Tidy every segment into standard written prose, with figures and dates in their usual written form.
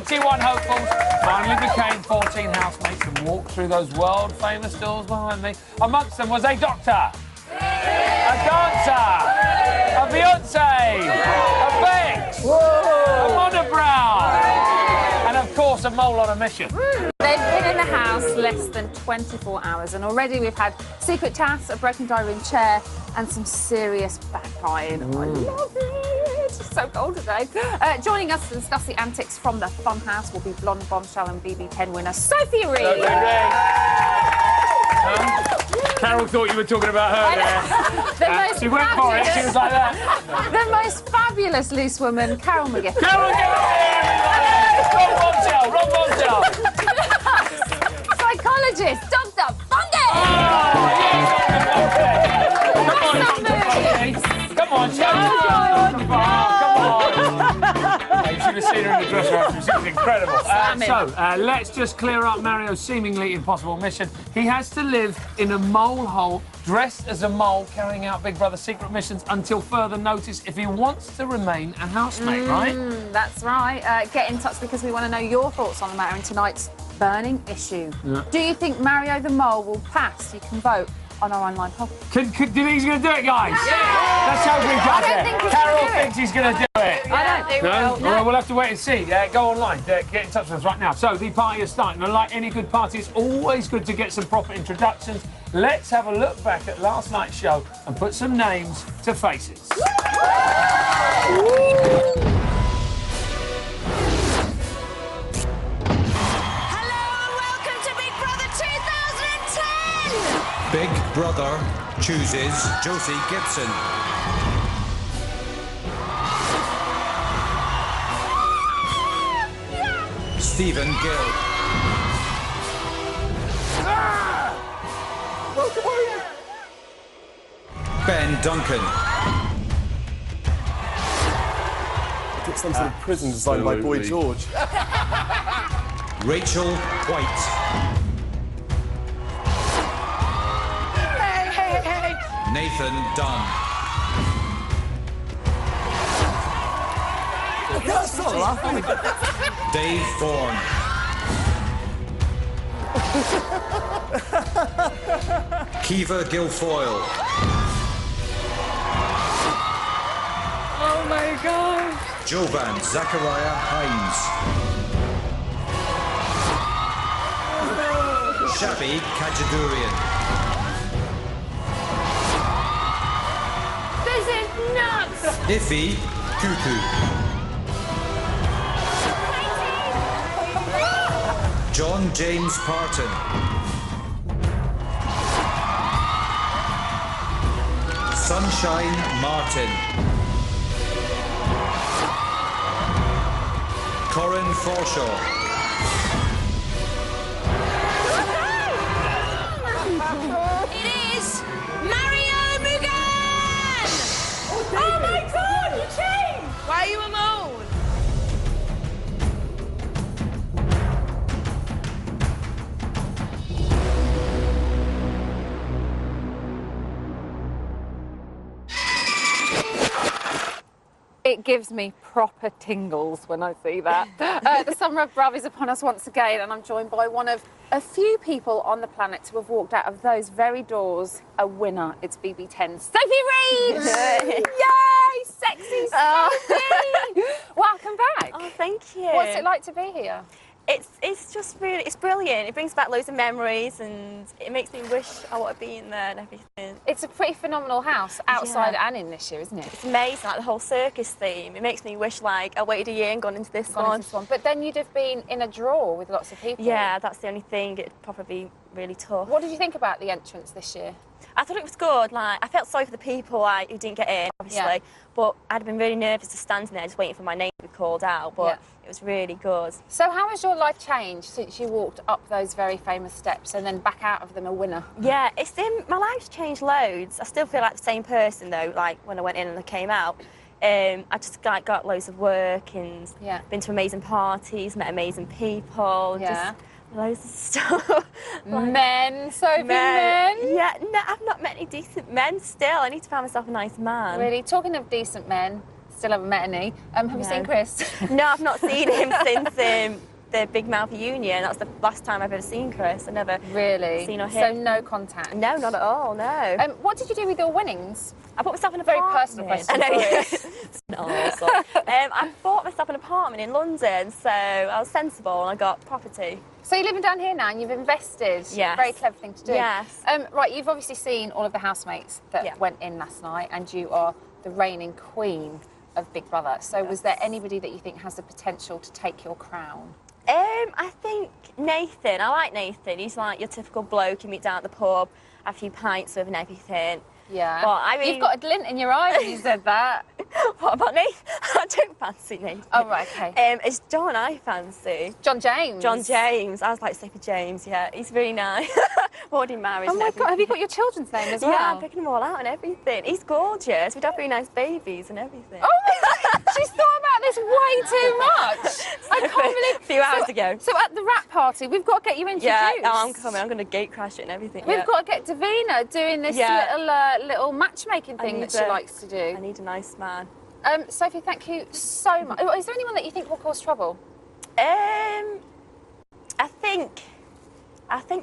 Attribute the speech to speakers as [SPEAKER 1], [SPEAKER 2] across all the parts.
[SPEAKER 1] 21 hopefuls finally became 14 housemates and walked through those world-famous doors behind me. Amongst them was a doctor, a dancer, a Beyonce, a Bex, a monobrow, and of course a mole on a mission.
[SPEAKER 2] They've been in the house less than 24 hours and already we've had secret tasks, a broken diary room chair and some serious backbiting. I love it! It's so cold today. Joining us to discuss the antics from the fun house will be blonde bombshell and BB10 winner Sophie Reed.
[SPEAKER 1] Carol thought you were talking about her there. She went for it, she was like that.
[SPEAKER 2] The most fabulous loose woman, Carol McGiffin.
[SPEAKER 1] Carol McGiffin! Rob Bombshell!
[SPEAKER 2] Psychologist, Dr. Fungus!
[SPEAKER 1] Come on, show Come on. You should have seen her in the dressing room. She was incredible. Let's just clear up Mario's seemingly impossible mission. He has to live in a mole hole, dressed as a mole, carrying out Big Brother secret missions until further notice if he wants to remain a housemate, right?
[SPEAKER 2] That's right. Get in touch because we want to know your thoughts on the matter in tonight's burning issue. Yeah. Do you think Mario the Mole will pass? You can vote on our online poll.
[SPEAKER 1] Do you think he's going to do it, guys? Yeah! Let's hope he does it. Carol thinks he's going to do it.
[SPEAKER 2] I don't think he will.
[SPEAKER 1] Well, we'll have to wait and see. Go online. Get in touch with us right now. So, the party is starting. And like any good party, it's always good to get some proper introductions. Let's have a look back at last night's show and put some names to faces.
[SPEAKER 3] Big Brother chooses Josie Gibson. Stephen Gill. Ben Duncan.
[SPEAKER 4] It's some sort of prison designed by Boy George.
[SPEAKER 3] Rachel White. Nathan Dunn. Dave Vaughan. Kiva Guilfoyle.
[SPEAKER 2] Oh my God.
[SPEAKER 3] Jovan Zachariah Hines. Shabby Kajadurian.
[SPEAKER 2] Nuts!
[SPEAKER 3] Iffy Cuckoo. John James Parton. Sunshine Martin. Corin Forshaw.
[SPEAKER 5] It is Mario Mugan! Oh my God, you changed! Why are you alone?
[SPEAKER 2] It gives me proper tingles when I see that. The summer of Brav is upon us once again, and I'm joined by one of a few people on the planet to have walked out of those very doors a winner. It's BB10's Sophie Reed! Yay! Sexy Sophie! Welcome back.
[SPEAKER 6] Oh, thank you.
[SPEAKER 2] What's it like to be here?
[SPEAKER 6] It's just really, it's brilliant. It brings back loads of memories and it makes me wish I would have been there and everything.
[SPEAKER 2] It's a pretty phenomenal house, outside and in this year, isn't it?
[SPEAKER 6] It's amazing, like the whole circus theme. It makes me wish, like, I waited a year and gone into this one.
[SPEAKER 2] But then you'd have been in a draw with lots of people.
[SPEAKER 6] Yeah, that's the only thing. It'd probably be really tough.
[SPEAKER 2] What did you think about the entrance this year?
[SPEAKER 6] I thought it was good. Like, I felt sorry for the people like, who didn't get in, obviously. But I'd been really nervous to stand in there just waiting for my name to be called out. But it was really good.
[SPEAKER 2] So how has your life changed since you walked up those very famous steps and then back out of them a winner?
[SPEAKER 6] Yeah, my life's changed loads. I still feel like the same person, though, like when I went in and I came out. I just got loads of work and been to amazing parties, met amazing people. Just loads of stuff.
[SPEAKER 2] Men, Sophie, men?
[SPEAKER 6] Yeah, no, I've not met any decent men still. I need to find myself a nice man.
[SPEAKER 2] Really? Talking of decent men, Still haven't met any. Have you seen Chris?
[SPEAKER 6] No, I've not seen him since the Big Mouth reunion. That's the last time I've ever seen Chris. I never
[SPEAKER 2] really
[SPEAKER 6] seen or heard.
[SPEAKER 2] So no contact.
[SPEAKER 6] No, not at all. No.
[SPEAKER 2] What did you do with your winnings?
[SPEAKER 6] I bought myself an
[SPEAKER 2] Very
[SPEAKER 6] apartment.
[SPEAKER 2] personal question.
[SPEAKER 6] I bought myself an apartment in London, so I was sensible and I got property.
[SPEAKER 2] So you're living down here now and you've invested.
[SPEAKER 6] Yes.
[SPEAKER 2] Very clever thing to do.
[SPEAKER 6] Yes.
[SPEAKER 2] Right, you've obviously seen all of the housemates that went in last night, and you are the reigning queen of Big Brother. So was there anybody that you think has the potential to take your crown?
[SPEAKER 6] I think Nathan. I like Nathan. He's like your typical bloke you meet down at the pub, have a few pints with and everything.
[SPEAKER 2] Yeah.
[SPEAKER 6] But I mean,
[SPEAKER 2] you've got a glint in your eye when you said that.
[SPEAKER 6] What about Nathan? I don't fancy Nathan.
[SPEAKER 2] Oh, right, okay.
[SPEAKER 6] It's John I fancy.
[SPEAKER 2] John James?
[SPEAKER 6] John James. I was like sick of James, yeah. He's really nice. Already married.
[SPEAKER 2] Oh, my God. Have you got your children's name as well?
[SPEAKER 6] Yeah, I'm picking them all out and everything. He's gorgeous. We'd have really nice babies and everything.
[SPEAKER 2] Oh, my God. She's thought about this way too much. I can't believe...
[SPEAKER 6] A few hours ago.
[SPEAKER 2] So at the wrap party, we've got to get you introduced.
[SPEAKER 6] Yeah, I'm coming. I'm going to gate crash it and everything.
[SPEAKER 2] We've got to get Davina doing this little matchmaking thing that she likes to do.
[SPEAKER 6] I need a nice man.
[SPEAKER 2] Sophie, thank you so much. Is there anyone that you think will cause trouble?
[SPEAKER 6] I think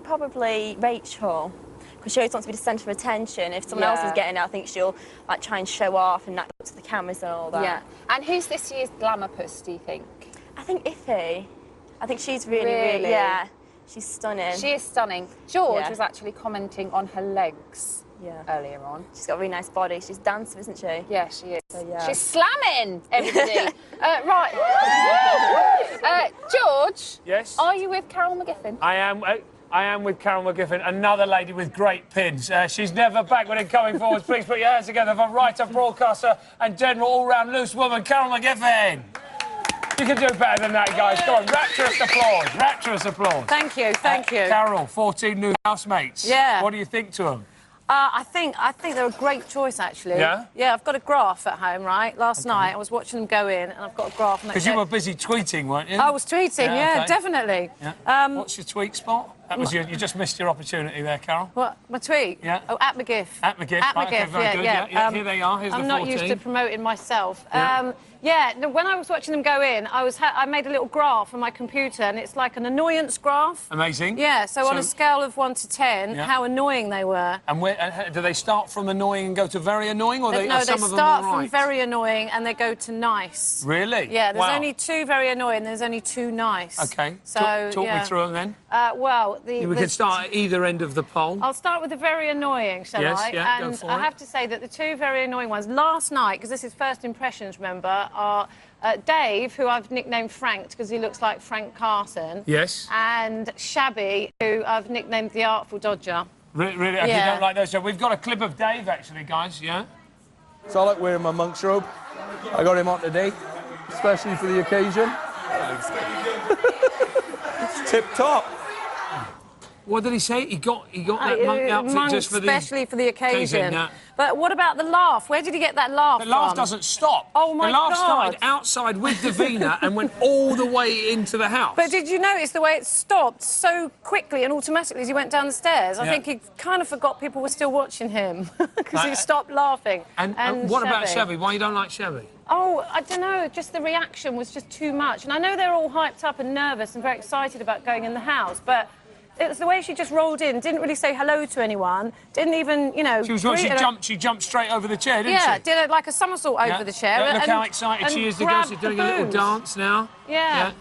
[SPEAKER 6] probably Rachel, because she always wants to be the centre of attention. If someone else is getting it, I think she'll like try and show off and act up to the cameras and all that.
[SPEAKER 2] Yeah. And who's this year's glamour puss, do you think?
[SPEAKER 6] I think Iffy. I think she's really, yeah. She's stunning.
[SPEAKER 2] She is stunning. George was actually commenting on her legs earlier on.
[SPEAKER 6] She's got a really nice body. She's dancing, isn't she?
[SPEAKER 2] Yeah, she is.
[SPEAKER 6] So, yeah.
[SPEAKER 2] She's slamming, everybody. Right. George.
[SPEAKER 1] Yes?
[SPEAKER 2] Are you with Carol McGiffin?
[SPEAKER 1] I am with Carol McGiffin, another lady with great pins. She's never backward in coming forwards. Please put your hands together for writer, broadcaster and general all-round loose woman, Carol McGiffin. You can do better than that, guys. Go on, rapturous applause, rapturous applause.
[SPEAKER 7] Thank you, thank you.
[SPEAKER 1] Carol, 14 new housemates.
[SPEAKER 7] Yeah.
[SPEAKER 1] What do you think to them?
[SPEAKER 7] I think they're a great choice, actually.
[SPEAKER 1] Yeah?
[SPEAKER 7] Yeah, I've got a graph at home, right? Last night I was watching them go in, and I've got a graph.
[SPEAKER 1] Because you were busy tweeting, weren't you?
[SPEAKER 7] I was tweeting, yeah, definitely.
[SPEAKER 1] Yeah. What's your tweet spot? That was you just missed your opportunity there, Carol.
[SPEAKER 7] What, my tweet?
[SPEAKER 1] Yeah.
[SPEAKER 7] Oh, at McGiff.
[SPEAKER 1] At McGiff.
[SPEAKER 7] At
[SPEAKER 1] right,
[SPEAKER 7] McGiff,
[SPEAKER 1] okay, very good.
[SPEAKER 7] yeah.
[SPEAKER 1] Here they are. Here's the 14.
[SPEAKER 7] I'm not used to promoting myself.
[SPEAKER 1] Yeah.
[SPEAKER 7] When I was watching them go in, I made a little graph on my computer, and it's like an annoyance graph.
[SPEAKER 1] Amazing.
[SPEAKER 7] Yeah, so on a scale of 1 to 10, how annoying they were.
[SPEAKER 1] And do they start from annoying and go to very annoying, or
[SPEAKER 7] No, they start from very annoying and they go to nice.
[SPEAKER 1] Really?
[SPEAKER 7] Yeah, there's only 2 very annoying, there's only 2 nice.
[SPEAKER 1] OK.
[SPEAKER 7] So,
[SPEAKER 1] talk me through them then.
[SPEAKER 7] Well,
[SPEAKER 1] we can start at either end of the poll.
[SPEAKER 7] I'll start with the very annoying, shall I?
[SPEAKER 1] Yeah,
[SPEAKER 7] and
[SPEAKER 1] go for
[SPEAKER 7] I
[SPEAKER 1] it.
[SPEAKER 7] have to say that the 2 very annoying ones, last night, because this is first impressions, remember, are Dave, who I've nicknamed Frank because he looks like Frank Carson.
[SPEAKER 1] Yes.
[SPEAKER 7] And Shabby, who I've nicknamed the Artful Dodger.
[SPEAKER 1] Really? Okay, you don't like those? So we've got a clip of Dave, actually, guys, yeah?
[SPEAKER 8] So I like wearing my monk's robe. I got him on today, especially for the occasion. It's tip-top.
[SPEAKER 1] What did he say? He got that monk outfit just for the...
[SPEAKER 7] especially for the occasion.
[SPEAKER 1] Yeah.
[SPEAKER 7] But what about the laugh? Where did he get that laugh
[SPEAKER 1] The laugh
[SPEAKER 7] from?
[SPEAKER 1] doesn't stop.
[SPEAKER 7] Oh, my God.
[SPEAKER 1] The laugh started outside with Davina and went all the way into the house.
[SPEAKER 7] But did you notice the way it stopped so quickly and automatically as he went down the stairs? I think he kind of forgot people were still watching him because he stopped laughing.
[SPEAKER 1] And what about Chevy? Why you don't like Chevy?
[SPEAKER 7] Oh, I don't know, just the reaction was just too much. And I know they're all hyped up and nervous and very excited about going in the house, but it was the way she just rolled in, didn't really say hello to anyone, didn't even, you know...
[SPEAKER 1] She jumped straight over the chair, didn't she?
[SPEAKER 7] Yeah, did like a somersault over the chair.
[SPEAKER 1] Look how excited she is. The girl, she's doing a little dance now.
[SPEAKER 7] Yeah.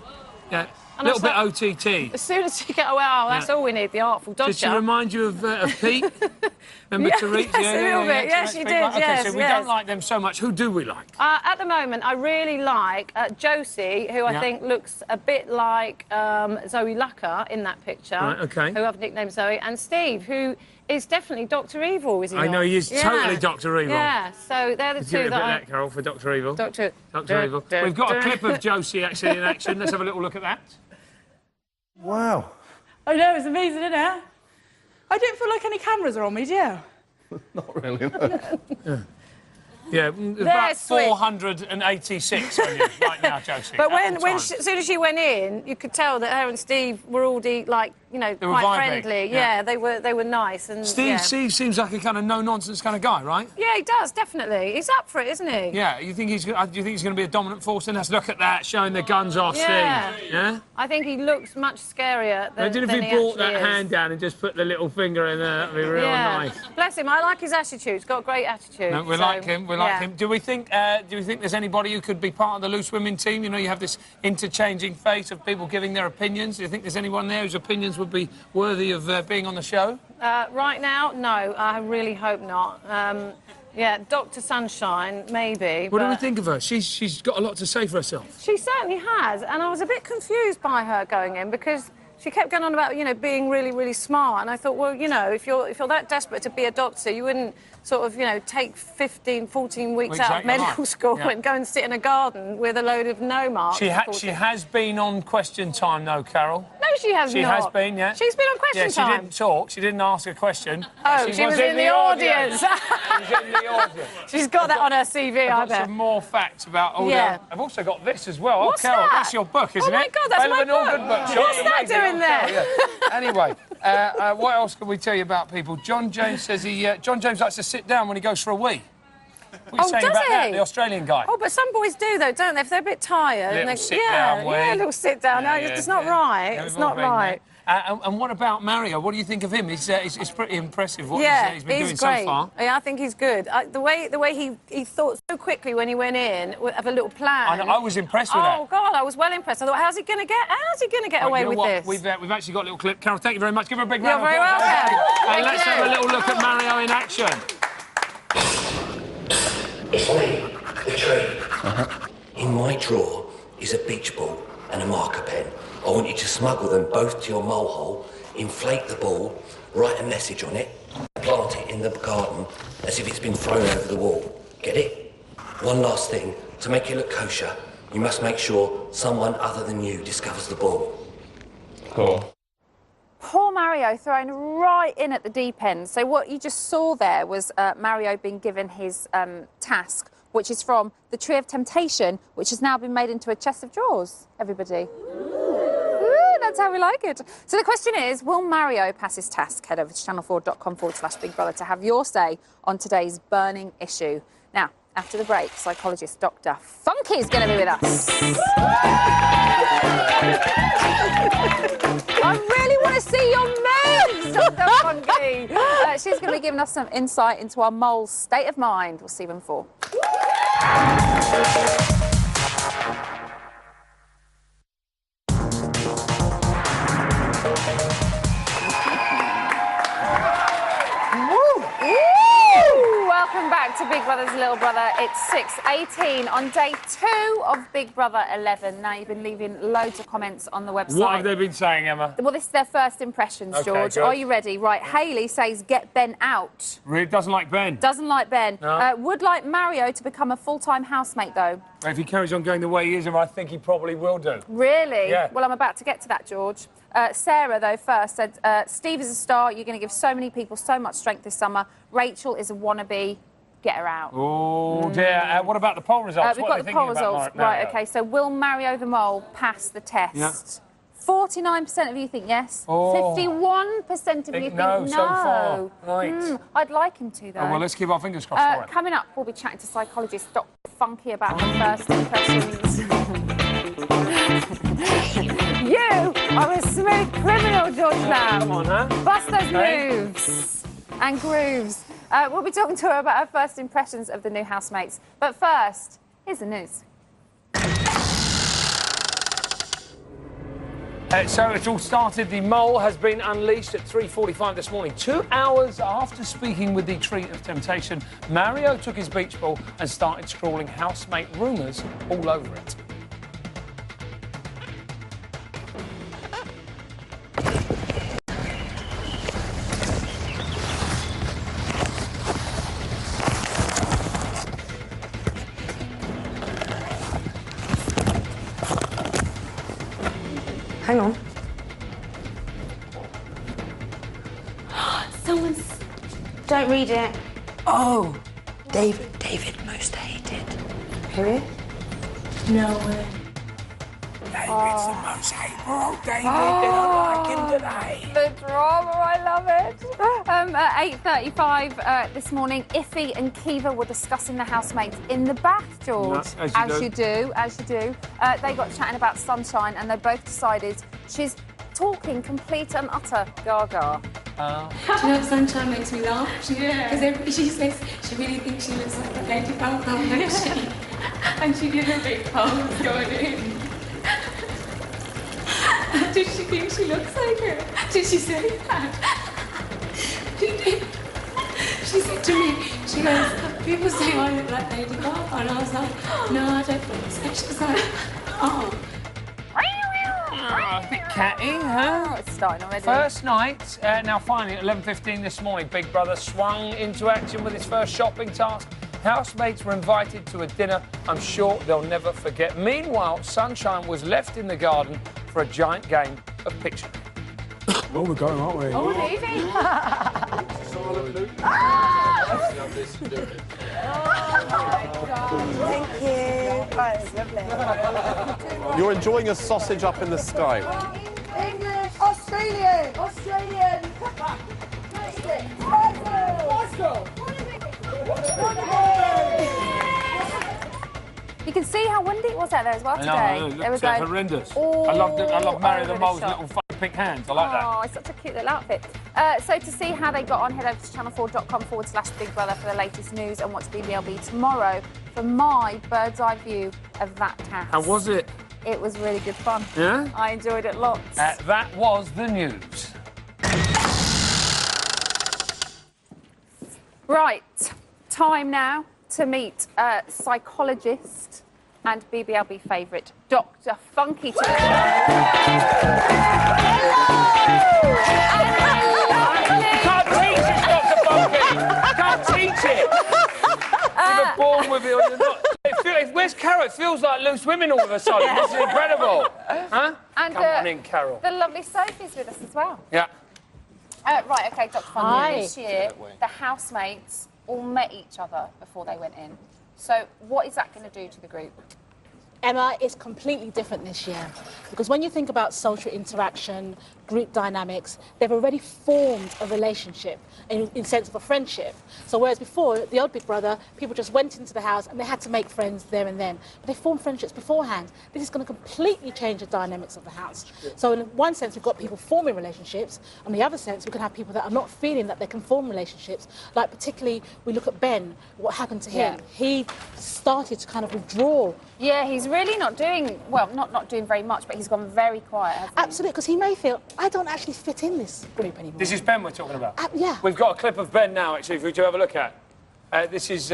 [SPEAKER 1] A little bit OTT.
[SPEAKER 7] As soon as she get, oh, wow, that's all we need, the Artful Dodger.
[SPEAKER 1] Did she remind you of Pete? Remember Tariq?
[SPEAKER 7] Yes, a little bit. Yes, she did,
[SPEAKER 1] OK, so we don't like them so much. Who do we like?
[SPEAKER 7] At the moment, I really like Josie, who I think looks a bit like Zoe Lucker in that picture.
[SPEAKER 1] Right, OK.
[SPEAKER 7] Who I've nicknamed Zoe. And Steve, who is definitely Dr. Evil, is he not?
[SPEAKER 1] I know, he is totally Dr. Evil.
[SPEAKER 7] Yeah, so they're the two
[SPEAKER 1] Give it a bit
[SPEAKER 7] that
[SPEAKER 1] of that, Carol, for Dr. Evil.
[SPEAKER 7] Dr.
[SPEAKER 1] Evil. We've got a clip of Josie, actually, in action. Let's have a little look at that.
[SPEAKER 9] Wow.
[SPEAKER 10] I know, it's amazing, isn't it? I don't feel like any cameras are on me, do you?
[SPEAKER 9] Not really, no.
[SPEAKER 1] Yeah, about 486 on you right now, Josie.
[SPEAKER 7] But as soon as she went in, you could tell that her and Steve were already, like, you know,
[SPEAKER 1] They were
[SPEAKER 7] quite
[SPEAKER 1] vibing,
[SPEAKER 7] friendly.
[SPEAKER 1] yeah.
[SPEAKER 7] Yeah, they were nice. And
[SPEAKER 1] Steve seems like a kind of no-nonsense kind of guy, right?
[SPEAKER 7] Yeah, he does, definitely. He's up for it, isn't he?
[SPEAKER 1] Yeah, do you think he's going to be a dominant force? And let's look at that, showing the guns off,
[SPEAKER 7] Yeah.
[SPEAKER 1] Steve. Yeah?
[SPEAKER 7] I think he looks much scarier than
[SPEAKER 1] Imagine if he brought that hand down and just put the little finger in there. That'd be real nice.
[SPEAKER 7] Bless him. I like his attitude. He's got a great attitude.
[SPEAKER 1] No, we like him. We like him. Do we think there's anybody who could be part of the loose women team? You know, you have this interchanging face of people giving their opinions. Do you think there's anyone there whose opinions would be worthy of being on the show?
[SPEAKER 7] Right now, no. I really hope not. Yeah, Dr. Sunshine, maybe.
[SPEAKER 1] What do we think of her? She's got a lot to say for herself.
[SPEAKER 7] She certainly has, and I was a bit confused by her going in because she kept going on about, you know, being really, really smart, and I thought, well, you know, if you're that desperate to be a doctor, you wouldn't sort of, you know, take 15, 14 weeks out of medical school and go and sit in a garden with a load of no marks.
[SPEAKER 1] She has been on Question Time, though, Carol.
[SPEAKER 7] No, she has not.
[SPEAKER 1] She has been, yeah.
[SPEAKER 7] She's been on Question Time.
[SPEAKER 1] She didn't talk. She didn't ask a question.
[SPEAKER 7] Oh, she was in the audience.
[SPEAKER 1] She's in the audience.
[SPEAKER 7] She's got that on her CV, I bet.
[SPEAKER 1] I've got some more facts about all that. I've also got this as well.
[SPEAKER 7] What's
[SPEAKER 1] Carol,
[SPEAKER 7] that?
[SPEAKER 1] That's your book, isn't it?
[SPEAKER 7] Oh, my God, that's my book.
[SPEAKER 1] All good book.
[SPEAKER 7] What's that doing there?
[SPEAKER 1] Anyway, what else can we tell you about people? John James says John James likes to sit down when he goes for a wee. What are you saying about that, the Australian guy?
[SPEAKER 7] Oh, but some boys do, though, don't they? If they're a bit tired.
[SPEAKER 1] Little sit-down wee.
[SPEAKER 7] Yeah, a little sit-down. No, it's not right. It's not right.
[SPEAKER 1] And what about Mario? What do you think of him? He's pretty impressive what he's been doing
[SPEAKER 7] great.
[SPEAKER 1] so far.
[SPEAKER 7] Yeah, I think he's good. The way he thought so quickly when he went in of a little plan.
[SPEAKER 1] I was impressed with that.
[SPEAKER 7] Oh God, I was well impressed. I thought, how's he going to get away with this?
[SPEAKER 1] We've actually got a little clip. Carol, thank you very much. Give her a big round
[SPEAKER 7] of applause.
[SPEAKER 1] You're very welcome.
[SPEAKER 7] And
[SPEAKER 1] let's have a little look at Mario in action.
[SPEAKER 11] It's me, the tree. In my drawer is a beach ball and a marker pen. I want you to smuggle them both to your mole hole, inflate the ball, write a message on it, plant it in the garden as if it's been thrown over the wall. Get it? One last thing, to make it look kosher, you must make sure someone other than you discovers the ball.
[SPEAKER 9] Cool.
[SPEAKER 2] Poor Mario thrown right in at the deep end. So what you just saw there was Mario being given his task, which is from the Tree of Temptation, which has now been made into a chest of drawers, everybody. Ooh, that's how we like it. So the question is, will Mario pass his task? Head over to channel4.com/Big Brother to have your say on today's burning issue. Now, after the break, psychologist Dr. Funky is going to be with us. I really want to see your moves, Dr. Funky. She's going to be giving us some insight into our mole's state of mind. We'll see you in 4. Welcome back to Big Brother's Little Brother. It's 6:18 on day 2 of Big Brother 11. Now, you've been leaving loads of comments on the website.
[SPEAKER 1] What have they been saying, Emma?
[SPEAKER 2] Well, this is their first impressions,
[SPEAKER 1] Okay,
[SPEAKER 2] George.
[SPEAKER 1] good.
[SPEAKER 2] Are you ready? Right, Hayley says, get Ben out.
[SPEAKER 1] Really doesn't like Ben?
[SPEAKER 2] Doesn't like Ben.
[SPEAKER 1] No.
[SPEAKER 2] Would like Mario to become a full-time housemate, though.
[SPEAKER 1] If he carries on going the way he is, I think he probably will do.
[SPEAKER 2] Really?
[SPEAKER 1] Yeah.
[SPEAKER 2] Well, I'm about to get to that, George. Sarah, though, first said, Steve is a star. You're going to give so many people so much strength this summer. Rachel is a wannabe. Get her out.
[SPEAKER 1] Oh, dear. What about the poll results?
[SPEAKER 2] We've got the poll results. Right, OK. So will Mario the Mole pass the test?
[SPEAKER 1] Yeah.
[SPEAKER 2] 49% of you think yes.
[SPEAKER 1] Oh.
[SPEAKER 2] 51% of you think no.
[SPEAKER 1] So far. Right.
[SPEAKER 2] I'd like him to, though.
[SPEAKER 1] Oh, well, let's keep our fingers crossed for it.
[SPEAKER 2] Coming up, we'll be chatting to psychologist Dr. Funky about her first impressions. You are a smooth criminal, George Lamb.
[SPEAKER 1] Come on, huh?
[SPEAKER 2] Bust those moves and grooves. We'll be talking to her about her first impressions of the new housemates. But first, here's the news.
[SPEAKER 1] So it all started. The mole has been unleashed at 3:45 this morning. 2 hours after speaking with the Tree of Temptation, Mario took his beach ball and started scrawling housemate rumours all over it.
[SPEAKER 12] Hang on. Someone's... Don't read it. Oh, David most hated. Who? No way.
[SPEAKER 1] David's the most hateful David that I like him today.
[SPEAKER 2] The drama, I love it. At 8:35 this morning, Iffy and Kiva were discussing the housemates in the bath, George.
[SPEAKER 1] Yeah, as you do.
[SPEAKER 2] As you do. They got chatting about Sunshine and they both decided she's talking complete and utter gaga.
[SPEAKER 13] Do you know what Sunshine makes me laugh? Because she says she really thinks she looks like a Lady Gaga, doesn't she? And she did a big pose going in. Did she think she looks like her? Did she say that? She did. She said to me, she goes, people say I look like Lady Gaga, and I was like, no, I don't think so. She was like, oh.
[SPEAKER 1] A bit catty, huh?
[SPEAKER 2] Oh, it's starting already.
[SPEAKER 1] First night, now finally at 11:15 this morning, Big Brother swung into action with his first shopping task. Housemates were invited to a dinner I'm sure they'll never forget. Meanwhile, Sunshine was left in the garden for a giant game of Pictionary.
[SPEAKER 4] Oh, we're going, aren't we?
[SPEAKER 2] Oh, leaving.
[SPEAKER 14] Thank you. That is lovely.
[SPEAKER 4] You're enjoying a sausage up in the sky.
[SPEAKER 14] English, Australian, Australian.
[SPEAKER 2] You can see how windy it was out there as well today.
[SPEAKER 1] I know,
[SPEAKER 2] They were
[SPEAKER 1] it's
[SPEAKER 2] going
[SPEAKER 1] horrendous.
[SPEAKER 2] all
[SPEAKER 1] I love Mario the
[SPEAKER 2] over
[SPEAKER 1] Mole's
[SPEAKER 2] shop.
[SPEAKER 1] little fucking pink hands. I like that.
[SPEAKER 2] Oh, it's such a cute little outfit. So to see how they got on, head over to channel4.com/Big Brother for the latest news and watch BBLB tomorrow for my bird's eye view of that task.
[SPEAKER 1] How was it?
[SPEAKER 2] It was really good fun.
[SPEAKER 1] Yeah?
[SPEAKER 2] I enjoyed it lots.
[SPEAKER 1] That was the news.
[SPEAKER 2] Right, time now to meet psychologist and BBLB favourite, Dr. Funky to the show.
[SPEAKER 1] Can't teach it, Dr. Funky! Can't teach it! You were born with it or you're not. Where's Carol? It feels like loose women all of a sudden. This is incredible. Huh?
[SPEAKER 2] And,
[SPEAKER 1] Come on in, Carol.
[SPEAKER 2] The lovely Sophie's with us as well.
[SPEAKER 1] Yeah.
[SPEAKER 2] Right, OK, Dr. Funky,
[SPEAKER 7] Hi.
[SPEAKER 2] this year the housemates all met each other before they went in. So what is that going to do to the group?
[SPEAKER 15] Emma, it's completely different this year because when you think about social interaction, group dynamics, they've already formed a relationship in sense of a friendship. So whereas before, the old Big Brother, people just went into the house and they had to make friends there and then. But they formed friendships beforehand. This is going to completely change the dynamics of the house. So in one sense, we've got people forming relationships. On the other sense, we can have people that are not feeling that they can form relationships. Like particularly, we look at Ben, what happened to him.
[SPEAKER 2] Yeah.
[SPEAKER 15] He started to kind of withdraw.
[SPEAKER 2] Yeah, he's really not doing, well, not doing very much, but he's gone very quiet, hasn't he?
[SPEAKER 15] Absolutely, because he may feel, I don't actually fit in this group anymore.
[SPEAKER 1] This is Ben we're talking about?
[SPEAKER 15] Yeah.
[SPEAKER 1] We've got a clip of Ben now, actually, for you to have a look at. This is...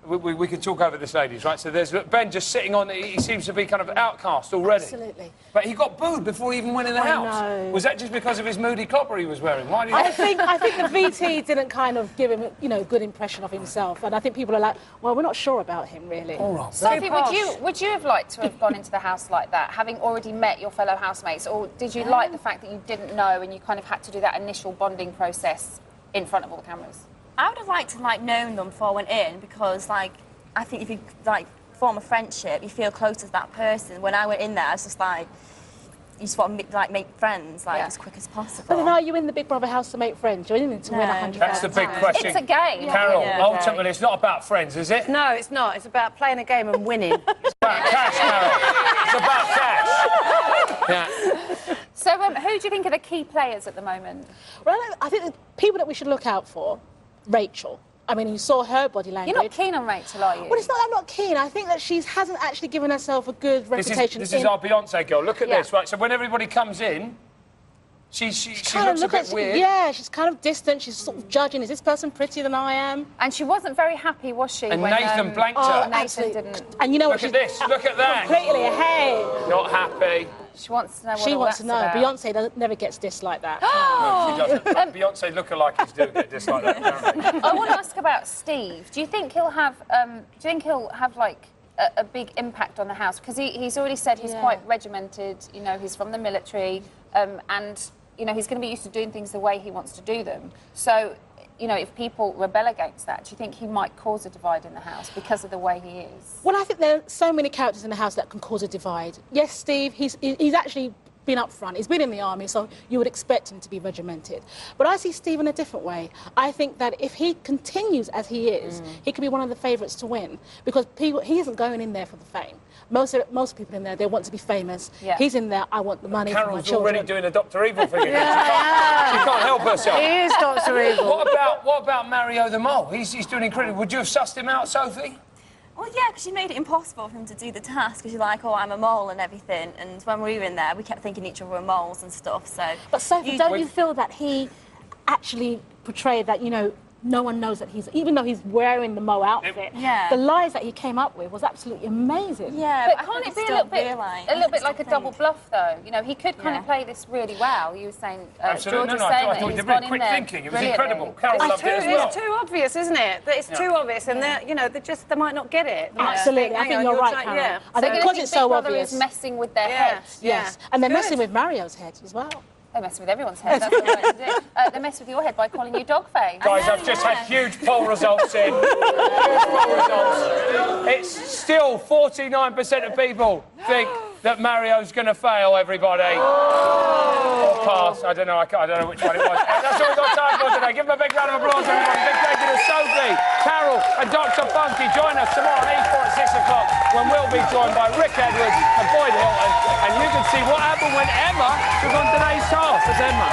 [SPEAKER 1] we can talk over this, ladies, right? So there's Ben just sitting on... He seems to be kind of outcast already.
[SPEAKER 15] Absolutely.
[SPEAKER 1] But he got booed before he even went in the house.
[SPEAKER 15] know.
[SPEAKER 1] Was that just because of his moody clopper he was wearing? Why did he...
[SPEAKER 15] I think the VT didn't kind of give him, a good impression of himself. And I think people are like, well, we're not sure about him, really.
[SPEAKER 1] All right.
[SPEAKER 2] Sophie, would you have liked to have gone into the house like that, having already met your fellow housemates? Or did you like the fact that you didn't know and you kind of had to do that initial bonding process in front of all the cameras?
[SPEAKER 6] I would have liked to known them before I went in because I think if you form a friendship, you feel close to that person. When I went in there, it's just you just want to make friends as quick as possible.
[SPEAKER 15] But then are you in the Big Brother house to make friends? You're in it to win 100,000.
[SPEAKER 1] That's the big question.
[SPEAKER 2] It's a game.
[SPEAKER 1] Carol, ultimately, it's not about friends, is it?
[SPEAKER 7] No, it's not. It's about playing a game and winning.
[SPEAKER 1] It's about cash, Carol. It's about cash. Yeah.
[SPEAKER 2] So who do you think are the key players at the moment?
[SPEAKER 15] Well, I think the people that we should look out for, Rachel. I mean, you saw her body language.
[SPEAKER 2] You're not keen on Rachel, are you?
[SPEAKER 15] Well, it's not that I'm not keen. I think that she hasn't actually given herself a good reputation.
[SPEAKER 1] This is our Beyonce girl. Look at this, right? So when everybody comes in, she looks a bit weird.
[SPEAKER 15] Yeah, she's kind of distant. She's sort of judging, is this person prettier than I am?
[SPEAKER 2] And she wasn't very happy, was she?
[SPEAKER 1] And
[SPEAKER 2] when,
[SPEAKER 1] Nathan blanked her.
[SPEAKER 2] Oh, Nathan didn't.
[SPEAKER 15] And you know what?
[SPEAKER 1] Look at this. Look at that.
[SPEAKER 15] Completely, hey.
[SPEAKER 1] Not happy.
[SPEAKER 2] She wants to know what
[SPEAKER 15] She
[SPEAKER 2] all
[SPEAKER 15] wants
[SPEAKER 2] that's
[SPEAKER 15] to know.
[SPEAKER 2] about.
[SPEAKER 15] Beyonce never gets dissed like that.
[SPEAKER 1] No, she doesn't. Beyonce lookalikes do get this like that, apparently.
[SPEAKER 2] I want to ask about Steve. Do you think he'll have? A big impact on the house? Because he's already said he's quite regimented. You know, he's from the military, and you know he's going to be used to doing things the way he wants to do them. So, you know, if people rebel against that, do you think he might cause a divide in the house because of the way he is?
[SPEAKER 15] Well, I think there are so many characters in the house that can cause a divide. Yes, Steve, he's actually been up front. He's been in the army, so you would expect him to be regimented. But I see Steve in a different way. I think that if he continues as he is, he could be one of the favourites to win, because he isn't going in there for the fame. Most people in there, they want to be famous. Yeah. He's in there, I want the money for my
[SPEAKER 1] Carol's
[SPEAKER 15] children.
[SPEAKER 1] already doing a Dr. Evil thing. She can't help herself.
[SPEAKER 7] He is Dr. Evil.
[SPEAKER 1] What about Mario the Mole? He's doing incredible. Would you have sussed him out, Sophie?
[SPEAKER 6] Well, yeah, because she made it impossible for him to do the task, because you're like, oh, I'm a mole and everything, and when we were in there, we kept thinking each other were moles and stuff, so...
[SPEAKER 15] But Sophie, don't you feel that he actually portrayed that, you know, no one knows that he's... Even though he's wearing the Mo outfit, the lies that he came up with was absolutely amazing.
[SPEAKER 6] Yeah,
[SPEAKER 2] but can't it be a little bit like a double bluff, though? You know, he could kind of play this really well. You were saying, George was saying that he's gone in there
[SPEAKER 1] thinking. It was incredible. Carol loved it as well.
[SPEAKER 7] It's too obvious, isn't it? It's too obvious, and you know, they might not get it.
[SPEAKER 15] Absolutely, I think you're right, Carol.
[SPEAKER 7] Yeah.
[SPEAKER 15] I think because it's so obvious.
[SPEAKER 2] Is messing with their heads.
[SPEAKER 15] Yes, and they're messing with Mario's head as well.
[SPEAKER 2] They're messing with everyone's head. That's what they're going to do. They mess with your head by calling you dog face.
[SPEAKER 1] Guys, I've just had huge poll results in. Huge poll results. It's still 49% of people think that Mario's going to fail, everybody. Or pass. I don't know which one it was. That's all we've got time for today. Give them a big round of applause, everybody. Big thank you to Sophie, Carol and Dr. Funky. Join us tomorrow on E4 at 6 o'clock when we'll be joined by Rick Edwards and Boyd Hilton. And you can see what happened when Emma was on today's task as Emma.